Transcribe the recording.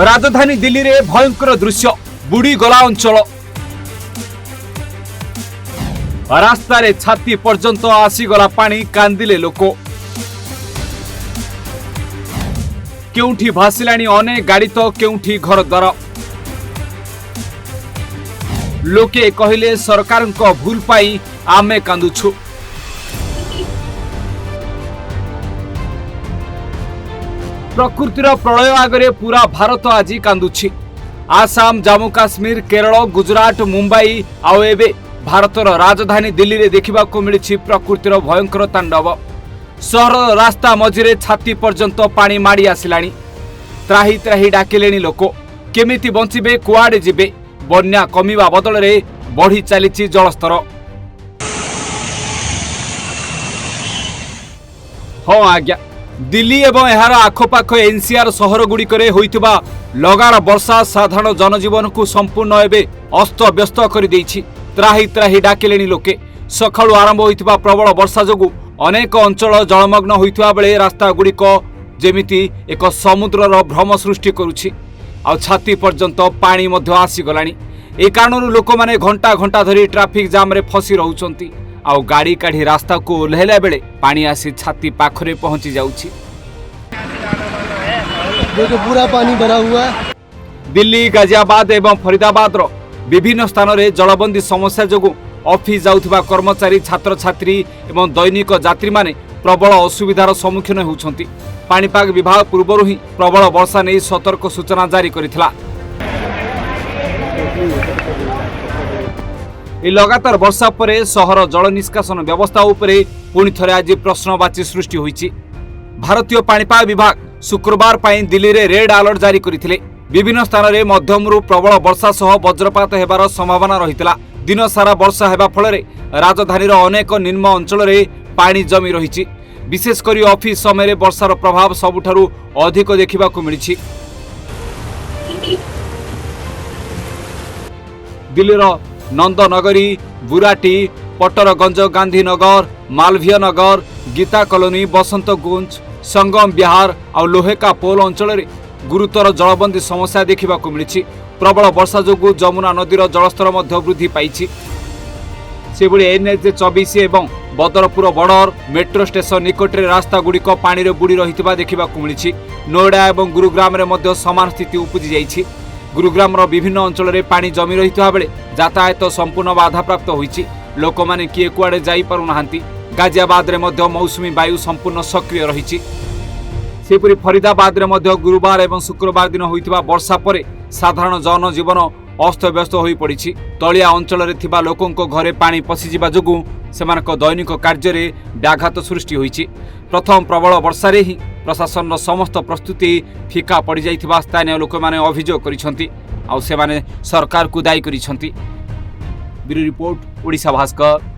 राजधानी दिल्ली रे भयंकर दृश्य बुड़ी गला अंचल रास्ता रे छाती पर्यंत आसीगला पानी कांदिले लोक केउठी भासिलाणी अनेक गाड़ी तो केउठी घर द्वार लोके कहिले सरकार भूल पाई आमे कांदुछु प्रकृतिर प्रलय आगरे पूरा भारत आज कांदुछि आसाम जम्मू काश्मीर केरल गुजरात मुंबई आउ एबे भारतर राजधानी दिल्ली रे देखिबा को मिलिछि प्रकृतिर भयंकर तांडव सहर रास्ता मझिरे छाती पर्यंत पानी माड़ी आसिलाणी त्राही त्राही डाकिलेणी लोक केमिति बंचिबे कुआडे जिबे बन्या कमिबा बदल रे बढ़ी चलीछि जलस्तर हाँ आज्ञा दिल्ली एवं एहार आखपाख एनसीआर सहर गुड़िकरे होइतिबा लगाण वर्षा साधारण जनजीवन को संपूर्ण एबे अस्त व्यस्त करि दैछि त्राही त्राही डाकिलेणी लोके सखाळु आरंभ होइतिबा प्रबल वर्षा जोगु अनेक अंचल जलमग्न होइतिबा बेले रास्ता गुड़िक जेमिति एक समुद्रर भ्रम सृष्टि करुछि आ छाती पर्यंत पानी मध्य आसीगलाणी ए कारणରୁ ଲୋକମାନେ घंटा घंटा धरी ट्राफिक जाम रे फसी रहउछंती आ गाड़ी काढ़ी रास्ता को ओल्हेला बेले पानी आसी छाती पाखरे पहुंची जाउछि देखो पूरा पानी भरा हुआ है दिल्ली गाजियाबाद एवं फरीदाबाद रो विभिन्न स्थान रे जलबंदी समस्या जोगु ऑफिस जाउथिबा कर्मचारी छात्र छात्री एवं दैनिक यात्री माने प्रबल असुविधार सम्मुखीन होउछंती पाणीपाग विभाग पूर्वरु ही प्रबल वर्षा नहीं सतर्क सूचना जारी करिथिला ए लगातार वर्षा परे सहर जल निष्कासन व्यवस्था उपरे पुणी थरे आज प्रश्नवाची सृष्टि होईछि भारतीय पाणीपाग विभाग शुक्रवार पई दिल्ली रे रेड अलर्ट जारी करिथिले विभिन्न स्थान रे मध्यमरु प्रबल वर्षा सह वज्रपात हेबार संभावना रहितला दिन सारा वर्षा हेबा फल रे राजधानीर अनेक निम्न अंचल रे पानी जमी रहिछि विशेष करी ऑफिस समय वर्षार प्रभाव सबुठारु अधिक देखिबा को मिलिछि दिल्लीर नंदनगरी बुराटी पटरगंज गांधीनगर मालवीय नगर गीता कॉलोनी बसंत गुंज संगम बिहार और लोहेका पोल अंचल रे गुरुतर जलबंदी समस्या देखिबा को मिलिछि प्रबल वर्षा जोगु जमुना नदीर जलस्तर मध्य वृद्धि पाइछि सेबुली एनएच 24 एवं बदरपुर बॉर्डर मेट्रो स्टेशन निकटरे रास्ता गुड़िक पानी रे बुड़ी रहितबा देखिबा को मिलिछि नोएडा एवं गुरुग्राम रे मध्य समान स्थिति उपजि जाइछि गुरुग्राम रो विभिन्न अंचल रे पानी जमी रहितबा बेले यातायात संपूर्ण बाधा प्राप्त होईछि लोक माने किए कुआडे जाई पारु नाहांती गाजियाबाद रे मध्य मौसुमी वायु संपूर्ण सक्रिय रहिछि सेपुरी फरीदाबाद रे मध्य गुरुवार एवं शुक्रवार दिन होइतिबा वर्षा परे साधारण जनजीवन अस्त व्यस्त होई पड़िछि तलिया अंचल रे थिबा लोकंको घरे पानी पसि जिबा जोगु सेमानक दैनिक कार्य रे व्याघात सृष्टि होईछि प्रथम प्रबल वर्षा रे ही प्रशासन समस्त प्रस्तुति फिका पड़ जाइथिबा स्थानीय लोक माने अभियोग करिसंती आ सेमाने सरकार को दायी करिसंती ब्यूरो रिपोर्ट ओडिशा भास्कर।